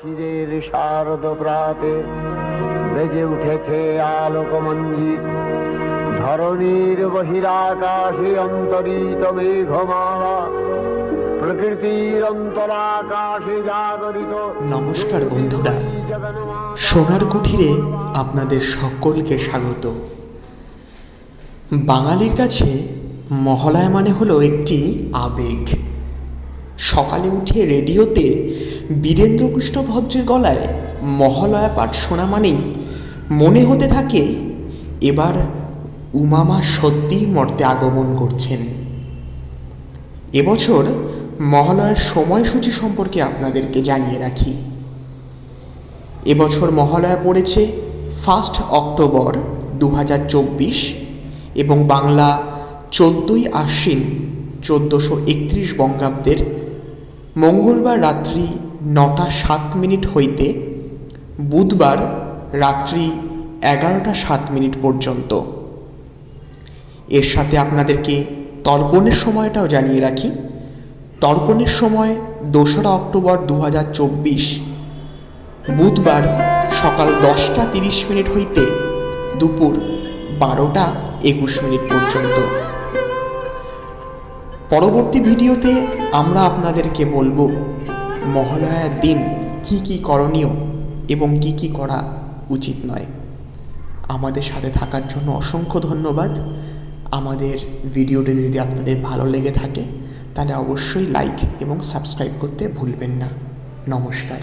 চিরের শারদ প্রাতে বেজে উঠেছে আলোকমঞ্জিত, ধরণীর বহিরাকাশে অন্তরিত মেঘমালা, প্রকৃতির অন্তরাকাশে জাগরিত। নমস্কার বন্ধুরা, সোনার কুঠিরে আপনাদের সকলকে স্বাগত। বাঙালির কাছে মহালয়া মানে হলো একটি আবেগ। সকালে উঠে রেডিওতে বীরেন্দ্রকৃষ্ণ ভদ্রের গলায় মহালয়া পাঠ শোনা মানেই মনে হতে থাকে এবার উমামা সত্যিই মর্তে আগমন করছেন। এবছর মহালয়ার সময়সূচি সম্পর্কে আপনাদেরকে জানিয়ে রাখি। এবছর মহালয়া পড়েছে 1 অক্টোবর 2024 এবং বাংলা 14ই আশ্বিন 1431 বঙ্গাব্দের মঙ্গলবার রাত্রি 9টা 7 মিনিট হইতে বুধবার রাত্রি 11টা 7 মিনিট পর্যন্ত। এর সাথে আপনাদেরকে তর্পণের সময়টাও জানিয়ে রাখি। তর্পণের সময় 2রা অক্টোবর 2024 বুধবার সকাল 10টা 30 মিনিট হইতে দুপুর 12টা 21 মিনিট পর্যন্ত। পরবর্তী ভিডিওতে আমরা আপনাদেরকে বলবো মহালয়ার দিন কি কি করণীয় এবং কি কি করা উচিত নয়। আমাদের সাথে থাকার জন্য অসংখ্য ধন্যবাদ। আমাদের ভিডিওটি যদি আপনাদের ভালো লেগে থাকে তাহলে অবশ্যই লাইক এবং সাবস্ক্রাইব করতে ভুলবেন না। নমস্কার।